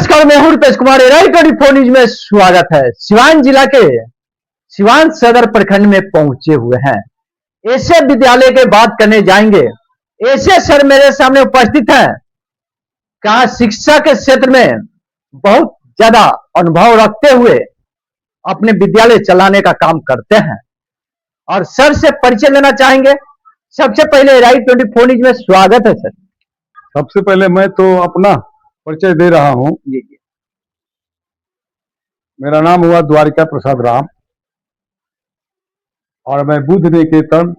नमस्कार, मैं हूं रुपेश कुमार। फोन न्यूज में स्वागत है। सिवान जिला के सिवान सदर प्रखंड में पहुंचे हुए हैं। ऐसे विद्यालय के बात करने जाएंगे। ऐसे सर मेरे सामने उपस्थित हैं, कहा शिक्षा के क्षेत्र में बहुत ज्यादा अनुभव रखते हुए अपने विद्यालय चलाने का काम करते हैं और सर से परिचय लेना चाहेंगे। सबसे पहले फोन न्यूज में स्वागत है सर। सबसे पहले मैं तो अपना परिचय दे रहा हूं। मेरा नाम हुआ द्वारिका प्रसाद राम और मैं बुद्ध निकेतन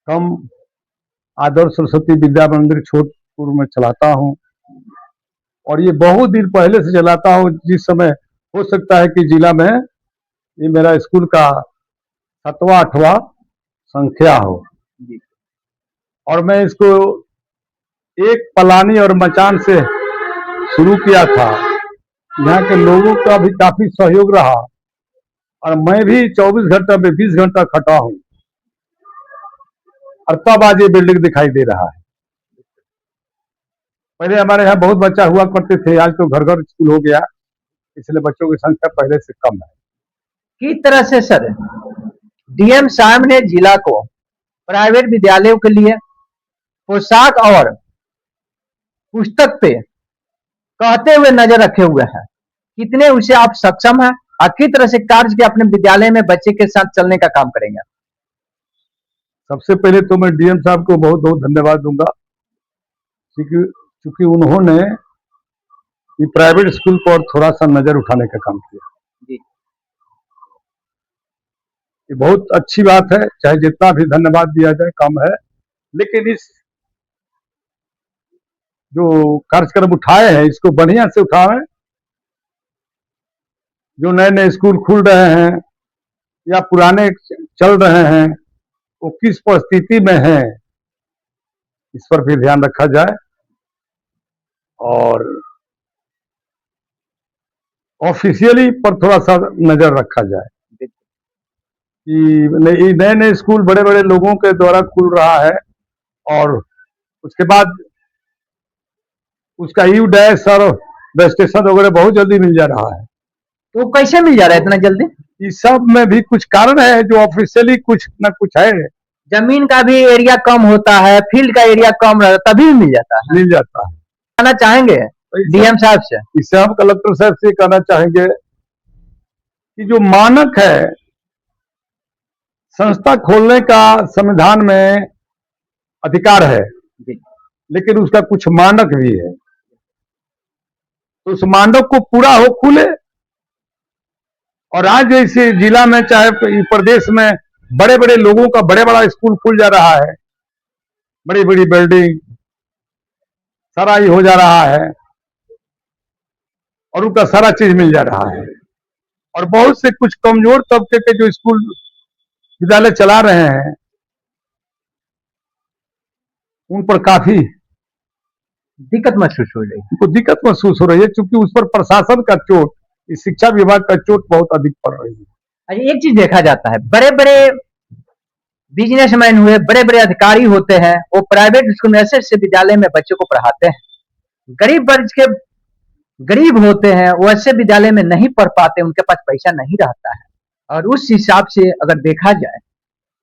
कम आदर्श सरस्वती विद्या मंदिर छोटपुर में चलाता हूं और ये बहुत दिन पहले से चलाता हूं, जिस समय हो सकता है कि जिला में ये मेरा स्कूल का 7वां 8वां संख्या हो। और मैं इसको एक पलानी और मचान से शुरू किया था। यहाँ के लोगों का भी काफी सहयोग रहा और मैं भी 24 घंटा में 20 घंटा खटा हूँ और तब आज ये बिल्डिंग दिखाई दे रहा है। पहले हमारे यहाँ बहुत बच्चा हुआ करते थे, आज तो घर घर स्कूल हो गया, इसलिए बच्चों की संख्या पहले से कम है। किस तरह से सर डीएम साहब ने जिला को प्राइवेट विद्यालयों के लिए पोशाक और पुस्तक पे कहते हुए नजर रखे हुए हैं, कितने उसे आप सक्षम हैं और किस तरह से कार्य के अपने विद्यालय में बच्चे के साथ चलने का काम करेंगे? सबसे पहले तो मैं डीएम साहब को बहुत बहुत धन्यवाद दूंगा, क्योंकि उन्होंने ये प्राइवेट स्कूल पर थोड़ा सा नजर उठाने का काम किया। ये बहुत अच्छी बात है, चाहे जितना भी धन्यवाद दिया जाए कम है, लेकिन इस जो कार्यक्रम उठाए हैं इसको बढ़िया से उठाएं। जो नए नए स्कूल खुल रहे हैं या पुराने चल रहे हैं, वो किस परिस्थिति में है इस पर भी ध्यान रखा जाए और ऑफिशियली पर थोड़ा सा नजर रखा जाए कि नए नए स्कूल बड़े बड़े लोगों के द्वारा खुल रहा है और उसके बाद उसका यू डैश और रजिस्ट्रेशन वगैरह बहुत जल्दी मिल जा रहा है। तो कैसे मिल जा रहा है इतना जल्दी? इस सब में भी कुछ कारण है, जो ऑफिशियली कुछ ना कुछ है। जमीन का भी एरिया कम होता है, फील्ड का एरिया कम रहता है, तभी मिल जाता है। कहना चाहेंगे डीएम साहब से? इससे हम कलेक्टर साहब से कहना चाहेंगे कि जो मानक है, संस्था खोलने का संविधान में अधिकार है, लेकिन उसका कुछ मानक भी है, तो उस मानक को पूरा हो खुले। और आज जैसे जिला में चाहे प्रदेश में बड़े बड़े लोगों का बड़ा स्कूल खुल जा रहा है, बड़ी बड़ी बिल्डिंग सारा ही हो जा रहा है और उनका सारा चीज मिल जा रहा है। और बहुत से कुछ कमजोर तबके के जो स्कूल विद्यालय चला रहे हैं, उन पर काफी दिक्कत महसूस हो रही है। उनको दिक्कत महसूस हो रही है, क्योंकि उस पर प्रशासन का चोट, इस शिक्षा विभाग का चोट बहुत अधिक पड़ रही है। एक चीज देखा जाता है, बड़े बड़े बिजनेसमैन हुए, बड़े बड़े अधिकारी होते हैं, वो प्राइवेट स्कूल में ऐसे विद्यालय में बच्चों को पढ़ाते हैं। गरीब वर्ग के गरीब होते हैं, वो ऐसे विद्यालय में नहीं पढ़ पाते, उनके पास पैसा नहीं रहता है। और उस हिसाब से अगर देखा जाए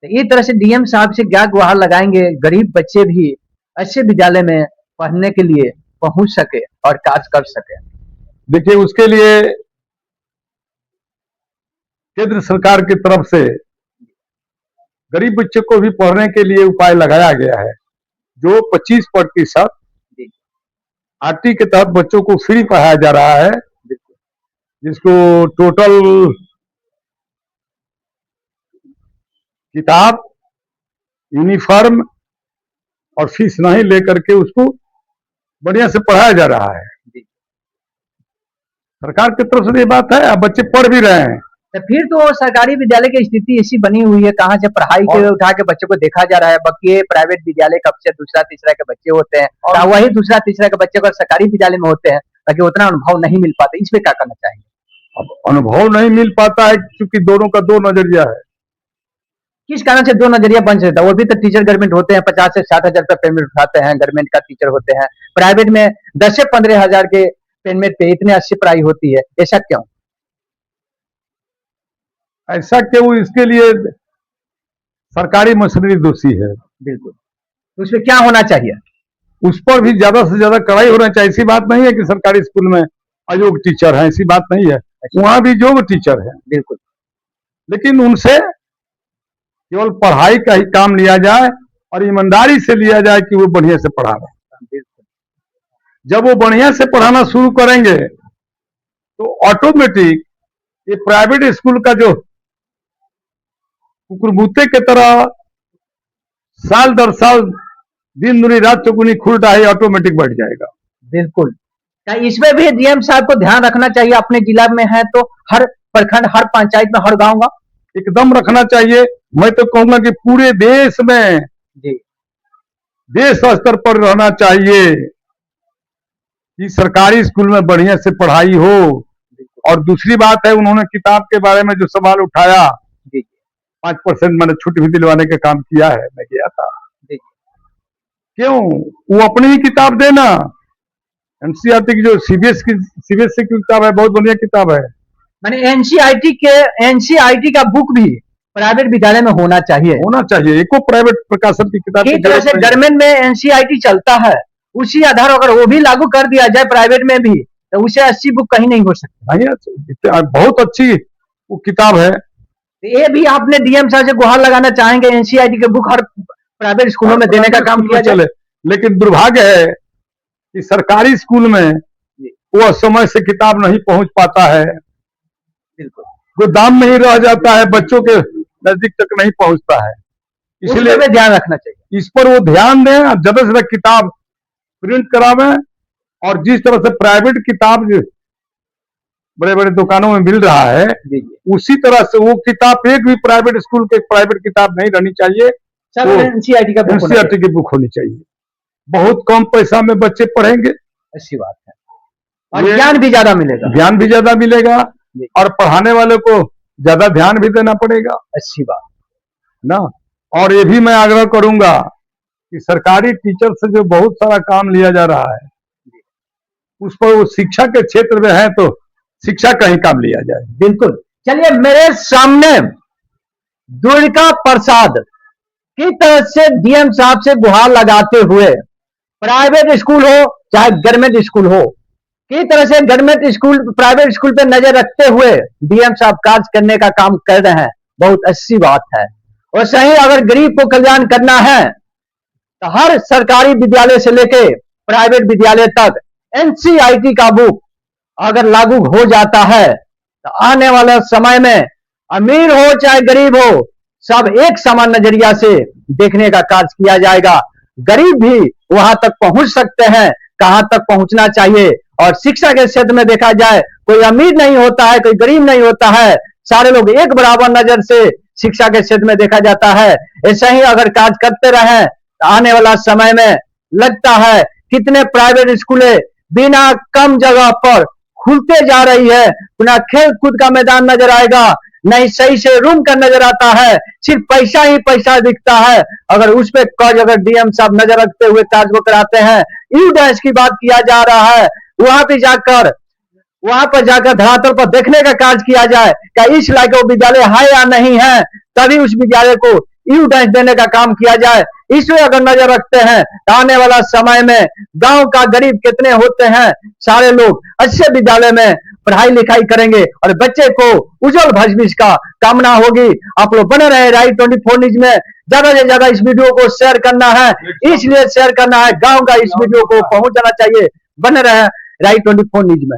तो इस तरह से डीएम साहब से क्या गुहार लगाएंगे, गरीब बच्चे भी ऐसे विद्यालय में पढ़ने के लिए पहुंच सके और कार्य कर सके। देखिए, उसके लिए केंद्र सरकार की तरफ से गरीब बच्चों को भी पढ़ने के लिए उपाय लगाया गया है, जो 25% आरटी के तहत बच्चों को फ्री पढ़ाया जा रहा है, जिसको टोटल किताब, यूनिफॉर्म और फीस नहीं लेकर के उसको बढ़िया से पढ़ाया जा रहा है। सरकार की तरफ से ये बात है, अब बच्चे पढ़ भी रहे हैं। तो फिर तो सरकारी विद्यालय की स्थिति ऐसी बनी हुई है, कहाँ से पढ़ाई के उठा के बच्चों को देखा जा रहा है। बाकी प्राइवेट विद्यालय कब से दूसरा तीसरा के बच्चे होते हैं और वही दूसरा तीसरा के बच्चे अगर सरकारी विद्यालय में होते हैं, ताकि उतना अनुभव नहीं मिल पाता। इस पे क्या करना चाहिए? अब अनुभव नहीं मिल पाता है क्योंकि दोनों का दो नजरिया है। किस कारण से दो नजरिया बन सकता है? वो भी तो टीचर गवर्नमेंट होते हैं, 50 से 60 हजार रुपया पेमेंट उठाते हैं, गवर्नमेंट का टीचर होते हैं। प्राइवेट में 10 से 15 हजार के पेमेंट पे इतने अच्छी पढ़ाई होती है, ऐसा क्यों? ऐसा क्यों? इसके लिए सरकारी मशीनरी दोषी है। बिल्कुल, तो उसमें क्या होना चाहिए? उस पर भी ज्यादा से ज्यादा कड़ाई होना चाहिए। ऐसी बात नहीं है कि सरकारी स्कूल में अयोग्य टीचर है, ऐसी बात नहीं है, वहां भी योग्य टीचर है। बिल्कुल, लेकिन उनसे केवल पढ़ाई का ही काम लिया जाए और ईमानदारी से लिया जाए कि वो बढ़िया से पढ़ा रहे हैं। बिल्कुल, जब वो बढ़िया से पढ़ाना शुरू करेंगे तो ऑटोमेटिक ये प्राइवेट स्कूल का जो कुकुरमुत्ते की तरह साल दर साल दिन दुनी रात चौगुनी खुल रहा है, ऑटोमेटिक बढ़ जाएगा। बिल्कुल। क्या इसमें भी डीएम साहब को ध्यान रखना चाहिए? अपने जिला में है तो हर प्रखंड, हर पंचायत में, हर गांव का एकदम रखना चाहिए। मैं तो कहूंगा कि पूरे देश में जी, देश स्तर पर रहना चाहिए कि सरकारी स्कूल में बढ़िया से पढ़ाई हो। और दूसरी बात है, उन्होंने किताब के बारे में जो सवाल उठाया, जी, 5% मैंने छूट भी दिलवाने का काम किया है, मैं गया था। जी, क्यों? वो अपनी ही किताब देना। एनसीईआरटी की जो सीबीएसई की किताब है, बहुत बढ़िया किताब है। मैंने एनसीईआरटी का बुक भी प्राइवेट विद्यालय में होना चाहिए। होना चाहिए। एको प्राइवेट प्रकाशन की किताब किस तरह से गवर्नमेंट में एनसीईआरटी चलता है, उसी आधार अगर वो भी लागू कर दिया जाए प्राइवेट में भी, तो उसे 80 बुक कहीं नहीं हो सकती। नहीं, बहुत अच्छी वो किताब है। ये भी आपने डीएम साहब से गुहार लगाना चाहेंगे एनसीईआरटी के बुक हर प्राइवेट स्कूलों में देने का काम किया जाए? लेकिन दुर्भाग्य है कि सरकारी स्कूल में वो समय से किताब नहीं पहुंच पाता है। बिल्कुल, गोदाम में ही रह जाता है, बच्चों के नजदीक तक नहीं पहुंचता है। इसलिए में ध्यान रखना चाहिए। इस पर वो ध्यान दें, ज्यादा से ज्यादा किताब प्रिंट करावें। और जिस तरह से प्राइवेट किताब बड़े बड़े दुकानों में मिल रहा है, उसी तरह से वो किताब एक भी प्राइवेट स्कूल के प्राइवेट किताब नहीं रहनी चाहिए। एनसीईआरटी की बुक होनी चाहिए। बहुत कम पैसा में बच्चे पढ़ेंगे, अच्छी बात है, और ज्ञान भी ज्यादा मिलेगा। ज्ञान भी ज्यादा मिलेगा और पढ़ाने वाले को ज्यादा ध्यान भी देना पड़ेगा। अच्छी बात ना। और ये भी मैं आग्रह करूंगा कि सरकारी टीचर से जो बहुत सारा काम लिया जा रहा है, उस पर वो शिक्षा के क्षेत्र में है तो शिक्षा का ही काम लिया जाए। बिल्कुल। चलिए, मेरे सामने दुर्गा प्रसाद की तरफ से डीएम साहब से गुहार लगाते हुए, प्राइवेट स्कूल हो चाहे गवर्नमेंट स्कूल हो, की तरह से गवर्नमेंट स्कूल प्राइवेट स्कूल पे नजर रखते हुए डीएम साहब कार्य करने का काम कर रहे हैं, बहुत अच्छी बात है। और सही, अगर गरीब को कल्याण करना है तो हर सरकारी विद्यालय से लेके प्राइवेट विद्यालय तक एनसीईआरटी का बुक अगर लागू हो जाता है तो आने वाले समय में अमीर हो चाहे गरीब हो, सब एक समान नजरिया से देखने का कार्य किया जाएगा। गरीब भी वहां तक पहुंच सकते हैं, कहां तक पहुंचना चाहिए। और शिक्षा के क्षेत्र में देखा जाए, कोई अमीर नहीं होता है, कोई गरीब नहीं होता है, सारे लोग एक बराबर नजर से शिक्षा के क्षेत्र में देखा जाता है। ऐसा ही अगर कार्य करते रहे तो आने वाला समय में लगता है कितने प्राइवेट स्कूलें बिना कम जगह पर खुलते जा रही है, ना खेल कूद का मैदान नजर आएगा, नहीं सही से रूम का नजर आता है, सिर्फ पैसा ही पैसा दिखता है। अगर उस पर कर्ज अगर डीएम साहब नजर रखते हुए कार्य वो कराते हैं, यूडैश की बात किया जा रहा है, वहां पर जाकर धरातल पर देखने का कार्य किया जाए, क्या इस लायक वो विद्यालय है या नहीं है, तभी उस विद्यालय को यूडैश देने का काम किया जाए। इसमें अगर नजर रखते हैं तो आने वाला समय में गांव का गरीब कितने होते हैं, सारे लोग अच्छे विद्यालय में पढ़ाई लिखाई करेंगे और बच्चे को उज्जवल भविष्य का कामना होगी। आप लोग बने रहे राइट 24 न्यूज में। ज्यादा से ज्यादा इस वीडियो को शेयर करना है, इसलिए शेयर करना है, गांव का इस वीडियो को पहुंच जाना चाहिए। बने रहे राइट 24 न्यूज में।